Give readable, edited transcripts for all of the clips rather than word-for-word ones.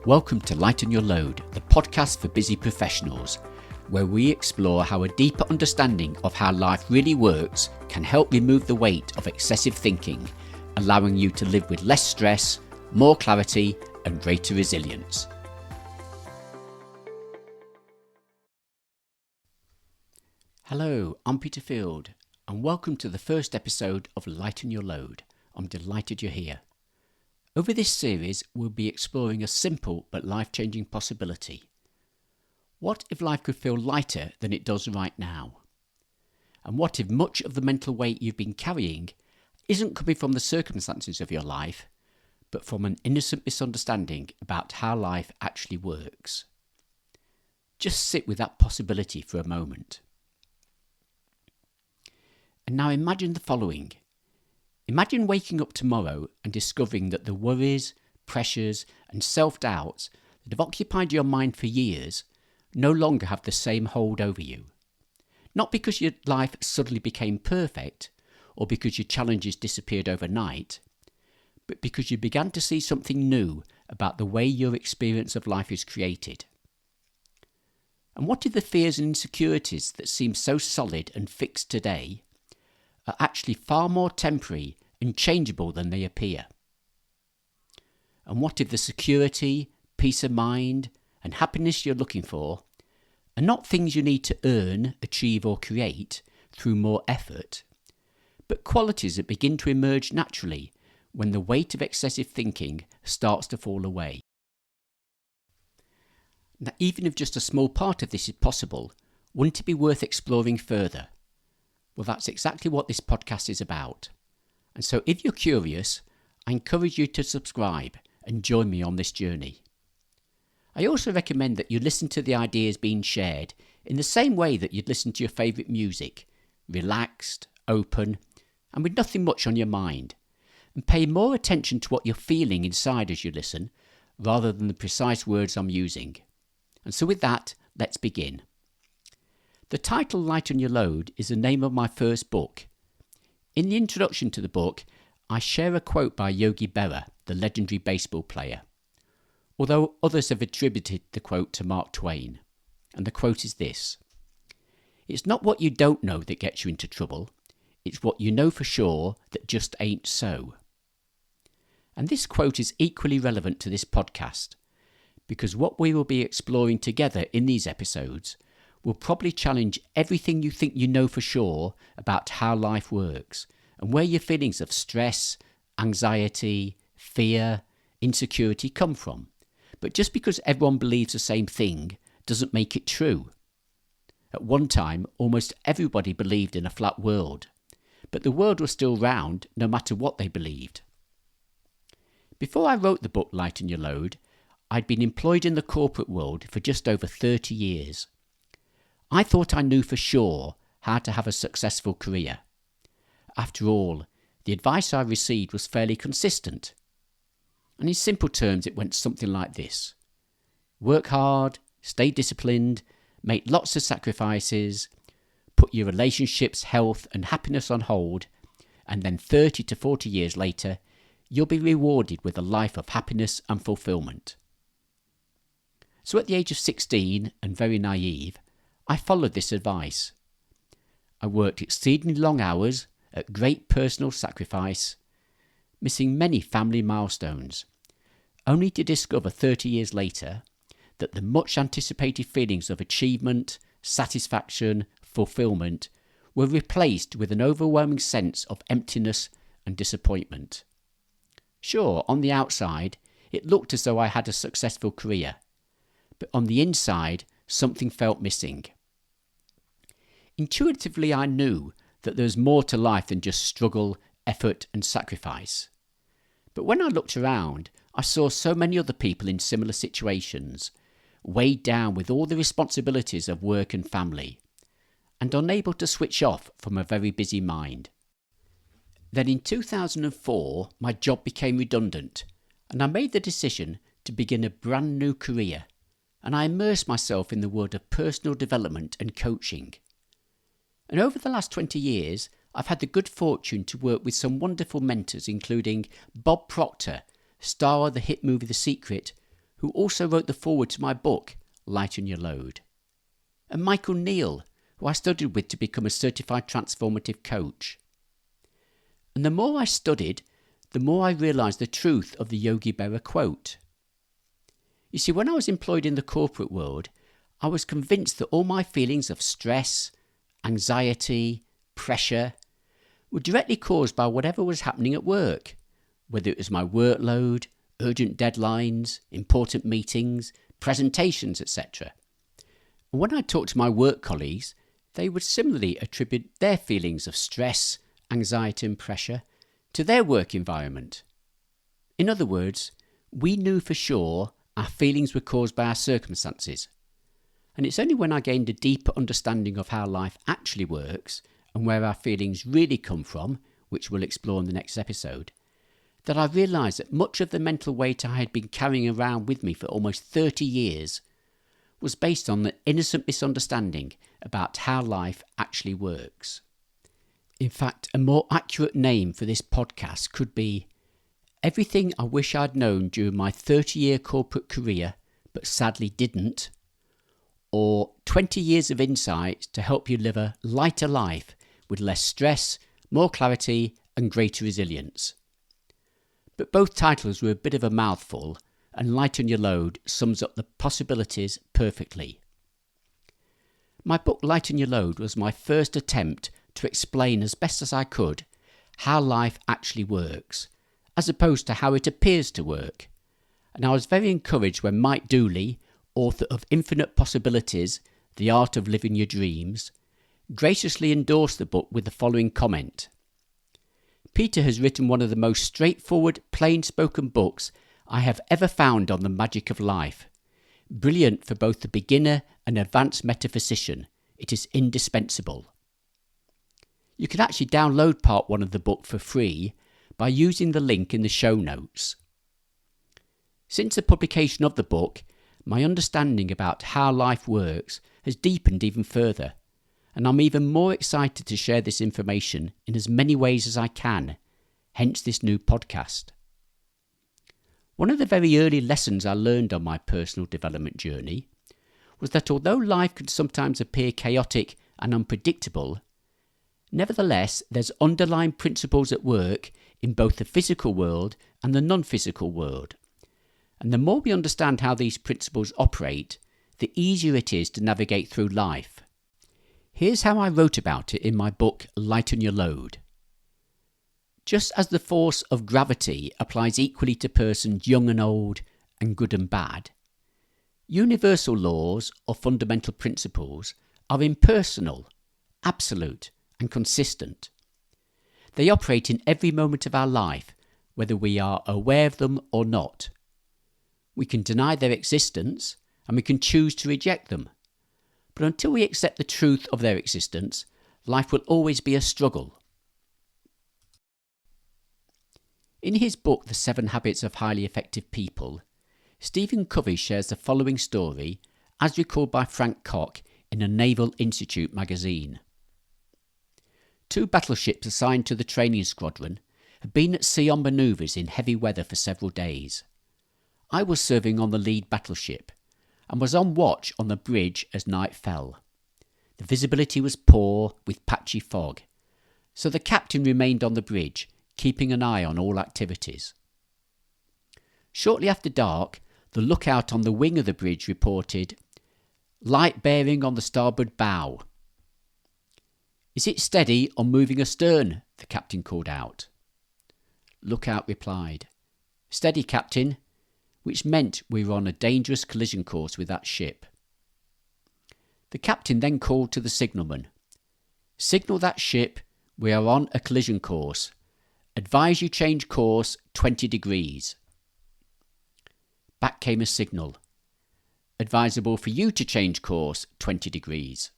Welcome to Lighten Your Load, the podcast for busy professionals, where we explore how a deeper understanding of how life really works can help remove the weight of excessive thinking, allowing you to live with less stress, more clarity, and greater resilience. Hello, I'm Peter Field, and welcome to the first episode of Lighten Your Load. I'm delighted you're here. Over this series, we'll be exploring a simple but life-changing possibility. What if life could feel lighter than it does right now? And what if much of the mental weight you've been carrying isn't coming from the circumstances of your life, but from an innocent misunderstanding about how life actually works? Just sit with that possibility for a moment. And now imagine the following. Imagine waking up tomorrow and discovering that the worries, pressures, and self-doubts that have occupied your mind for years no longer have the same hold over you. Not because your life suddenly became perfect, or because your challenges disappeared overnight, but because you began to see something new about the way your experience of life is created. And what if the fears and insecurities that seem so solid and fixed today are actually far more temporary and changeable than they appear? And what if the security, peace of mind, and happiness you're looking for are not things you need to earn, achieve, or create through more effort, but qualities that begin to emerge naturally when the weight of excessive thinking starts to fall away? Now, even if just a small part of this is possible, wouldn't it be worth exploring further? Well, that's exactly what this podcast is about. And so if you're curious, I encourage you to subscribe and join me on this journey. I also recommend that you listen to the ideas being shared in the same way that you'd listen to your favourite music, relaxed, open, and with nothing much on your mind, and pay more attention to what you're feeling inside as you listen, rather than the precise words I'm using. And so with that, let's begin. The title Lighten Your Load is the name of my first book. In the introduction to the book, I share a quote by Yogi Berra, the legendary baseball player, although others have attributed the quote to Mark Twain. And the quote is this: "It's not what you don't know that gets you into trouble, it's what you know for sure that just ain't so." And this quote is equally relevant to this podcast, because what we will be exploring together in these episodes will probably challenge everything you think you know for sure about how life works and where your feelings of stress, anxiety, fear, insecurity come from. But just because everyone believes the same thing doesn't make it true. At one time, almost everybody believed in a flat world, but the world was still round no matter what they believed. Before I wrote the book Lighten Your Load, I'd been employed in the corporate world for just over 30 years. I thought I knew for sure how to have a successful career. After all, the advice I received was fairly consistent. And in simple terms, it went something like this: work hard, stay disciplined, make lots of sacrifices, put your relationships, health and happiness on hold, and then 30 to 40 years later, you'll be rewarded with a life of happiness and fulfillment. So at the age of 16 and very naive, I followed this advice. I worked exceedingly long hours at great personal sacrifice, missing many family milestones, only to discover 30 years later that the much anticipated feelings of achievement, satisfaction, fulfillment were replaced with an overwhelming sense of emptiness and disappointment. Sure, on the outside, it looked as though I had a successful career, but on the inside, something felt missing. Intuitively, I knew that there was more to life than just struggle, effort, and sacrifice. But when I looked around, I saw so many other people in similar situations, weighed down with all the responsibilities of work and family, and unable to switch off from a very busy mind. Then in 2004, my job became redundant, and I made the decision to begin a brand new career, and I immersed myself in the world of personal development and coaching. And over the last 20 years, I've had the good fortune to work with some wonderful mentors, including Bob Proctor, star of the hit movie The Secret, who also wrote the foreword to my book, Lighten Your Load. And Michael Neal, who I studied with to become a certified transformative coach. And the more I studied, the more I realised the truth of the Yogi Berra quote. You see, when I was employed in the corporate world, I was convinced that all my feelings of stress, anxiety, pressure were directly caused by whatever was happening at work, whether it was my workload, urgent deadlines, important meetings, presentations, etc. And when I talked to my work colleagues, they would similarly attribute their feelings of stress, anxiety and pressure to their work environment. In other words, we knew for sure our feelings were caused by our circumstances. And it's only when I gained a deeper understanding of how life actually works and where our feelings really come from, which we'll explore in the next episode, that I realised that much of the mental weight I had been carrying around with me for almost 30 years was based on the innocent misunderstanding about how life actually works. In fact, a more accurate name for this podcast could be Everything I Wish I'd Known During My 30-Year Corporate Career But Sadly Didn't, or 20 Years of Insights to Help You Live a Lighter Life with Less Stress, More Clarity and Greater Resilience. But both titles were a bit of a mouthful, and Lighten Your Load sums up the possibilities perfectly. My book Lighten Your Load was my first attempt to explain as best as I could how life actually works, as opposed to how it appears to work. And I was very encouraged when Mike Dooley, author of Infinite Possibilities, The Art of Living Your Dreams, graciously endorsed the book with the following comment. Peter has written one of the most straightforward, plain-spoken books I have ever found on the magic of life. Brilliant for both the beginner and advanced metaphysician. It is indispensable. You can actually download part 1 of the book for free by using the link in the show notes. Since the publication of the book, my understanding about how life works has deepened even further, and I'm even more excited to share this information in as many ways as I can, hence this new podcast. One of the very early lessons I learned on my personal development journey was that although life can sometimes appear chaotic and unpredictable, nevertheless there's underlying principles at work in both the physical world and the non-physical world. And the more we understand how these principles operate, the easier it is to navigate through life. Here's how I wrote about it in my book Lighten Your Load. Just as the force of gravity applies equally to persons young and old and good and bad, universal laws or fundamental principles are impersonal, absolute and consistent. They operate in every moment of our life, whether we are aware of them or not. We can deny their existence and we can choose to reject them. But until we accept the truth of their existence, life will always be a struggle. In his book, The 7 Habits of Highly Effective People, Stephen Covey shares the following story, as recalled by Frank Koch in a Naval Institute magazine. 2 battleships assigned to the training squadron had been at sea on manoeuvres in heavy weather for several days. I was serving on the lead battleship and was on watch on the bridge as night fell. The visibility was poor with patchy fog, so the captain remained on the bridge, keeping an eye on all activities. Shortly after dark, the lookout on the wing of the bridge reported, "Light bearing on the starboard bow." "Is it steady or moving astern?" the captain called out. Lookout replied, "Steady, captain," which meant we were on a dangerous collision course with that ship. The captain then called to the signalman, "Signal that ship, we are on a collision course. Advise you change course 20 degrees. Back came a signal, "Advisable for you to change course 20 degrees.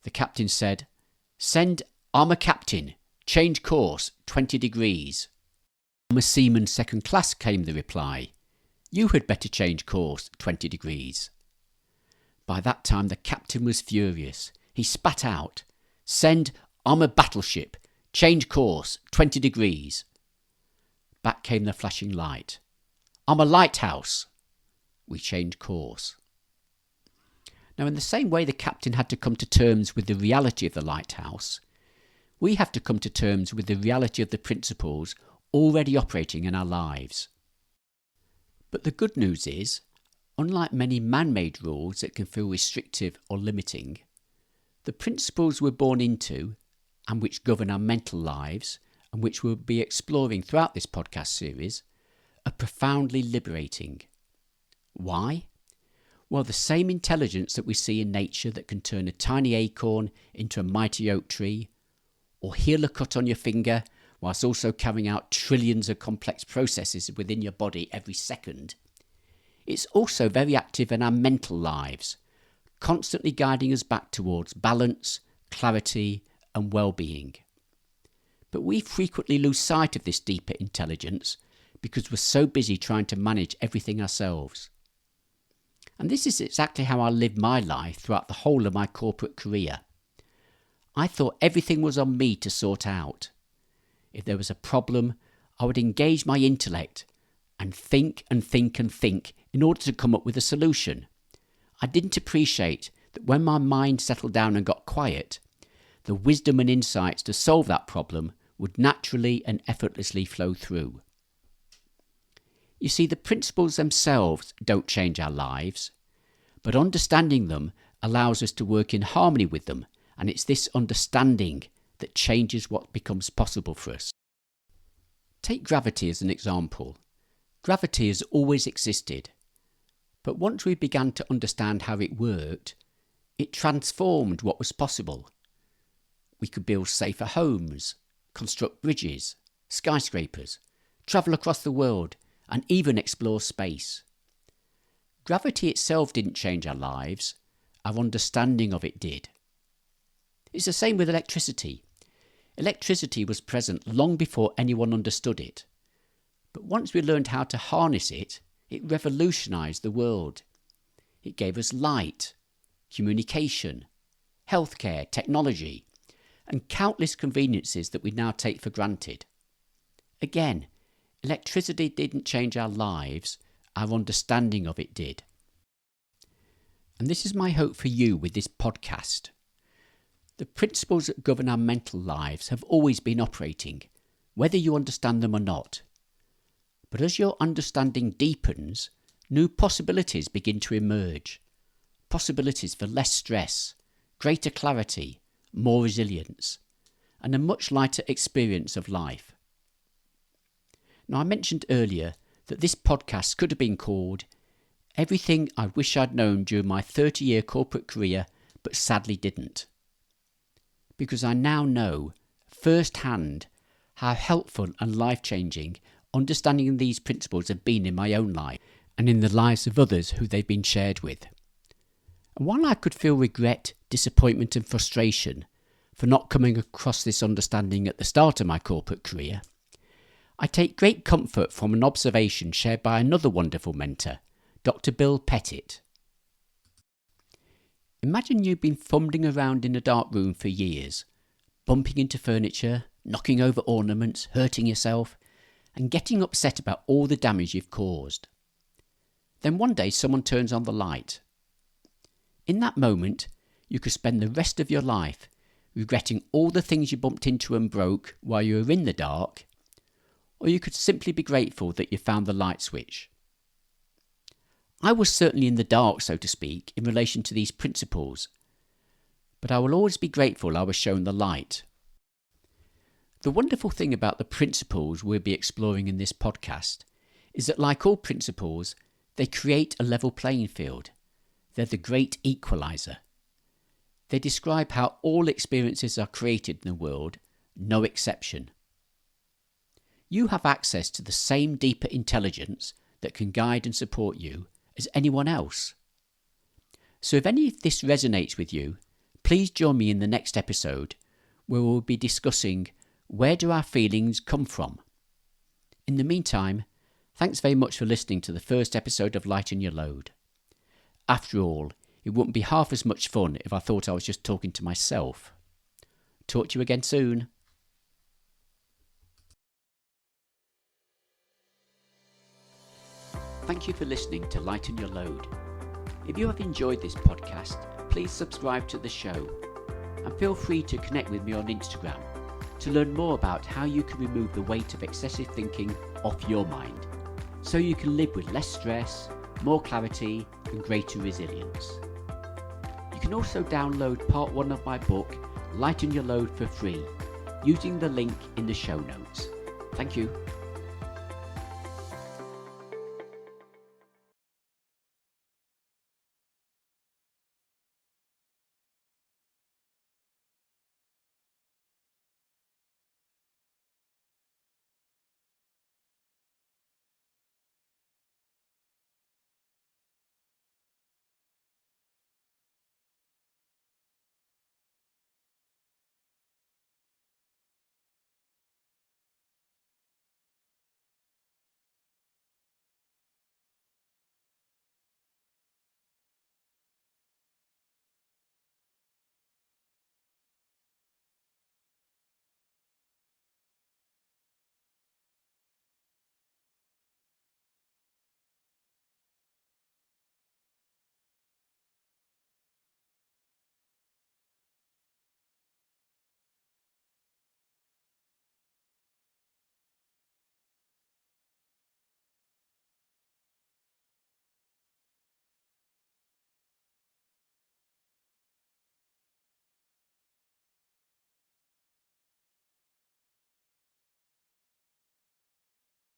The captain said, "Send armour captain, change course 20 degrees. Armour seaman second class," came the reply. "You had better change course 20 degrees. By that time the captain was furious. He spat out, "Send armour battleship, change course 20 degrees. Back came the flashing light. I'm a lighthouse. We change course. Now, in the same way the captain had to come to terms with the reality of the lighthouse, we have to come to terms with the reality of the principles already operating in our lives. But the good news is, unlike many man-made rules that can feel restrictive or limiting, the principles we're born into and which govern our mental lives and which we'll be exploring throughout this podcast series are profoundly liberating. Why? Well, the same intelligence that we see in nature that can turn a tiny acorn into a mighty oak tree, or heal a cut on your finger whilst also carrying out trillions of complex processes within your body every second, it's also very active in our mental lives, constantly guiding us back towards balance, clarity, and well-being. But we frequently lose sight of this deeper intelligence because we're so busy trying to manage everything ourselves. And this is exactly how I lived my life throughout the whole of my corporate career. I thought everything was on me to sort out. If there was a problem, I would engage my intellect and think and think and think in order to come up with a solution. I didn't appreciate that when my mind settled down and got quiet, the wisdom and insights to solve that problem would naturally and effortlessly flow through. You see, the principles themselves don't change our lives, but understanding them allows us to work in harmony with them, and it's this understanding that changes what becomes possible for us. Take gravity as an example. Gravity has always existed, but once we began to understand how it worked, it transformed what was possible. We could build safer homes, construct bridges, skyscrapers, travel across the world, and even explore space. Gravity itself didn't change our lives, our understanding of it did. It's the same with electricity. Electricity was present long before anyone understood it. But once we learned how to harness it, it revolutionised the world. It gave us light, communication, healthcare, technology, and countless conveniences that we now take for granted. Again, electricity didn't change our lives, our understanding of it did. And this is my hope for you with this podcast. The principles that govern our mental lives have always been operating, whether you understand them or not. But as your understanding deepens, new possibilities begin to emerge. Possibilities for less stress, greater clarity, more resilience, and a much lighter experience of life. Now, I mentioned earlier that this podcast could have been called Everything I Wish I'd Known During My 30-Year Corporate Career, but sadly didn't. Because I now know firsthand how helpful and life-changing understanding these principles have been in my own life and in the lives of others who they've been shared with. And while I could feel regret, disappointment and frustration for not coming across this understanding at the start of my corporate career, I take great comfort from an observation shared by another wonderful mentor, Dr. Bill Pettit. Imagine you've been fumbling around in a dark room for years, bumping into furniture, knocking over ornaments, hurting yourself, and getting upset about all the damage you've caused. Then one day someone turns on the light. In that moment, you could spend the rest of your life regretting all the things you bumped into and broke while you were in the dark, or you could simply be grateful that you found the light switch. I was certainly in the dark, so to speak, in relation to these principles, but I will always be grateful I was shown the light. The wonderful thing about the principles we'll be exploring in this podcast is that, like all principles, they create a level playing field. They're the great equalizer. They describe how all experiences are created in the world, no exception. You have access to the same deeper intelligence that can guide and support you as anyone else. So if any of this resonates with you, please join me in the next episode where we'll be discussing where do our feelings come from. In the meantime, thanks very much for listening to the first episode of Lighten Your Load. After all, it wouldn't be half as much fun if I thought I was just talking to myself. Talk to you again soon. Thank you for listening to Lighten Your Load. If you have enjoyed this podcast, please subscribe to the show and feel free to connect with me on Instagram to learn more about how you can remove the weight of excessive thinking off your mind so you can live with less stress, more clarity and greater resilience. You can also download part 1 of my book, Lighten Your Load, for free using the link in the show notes. Thank you.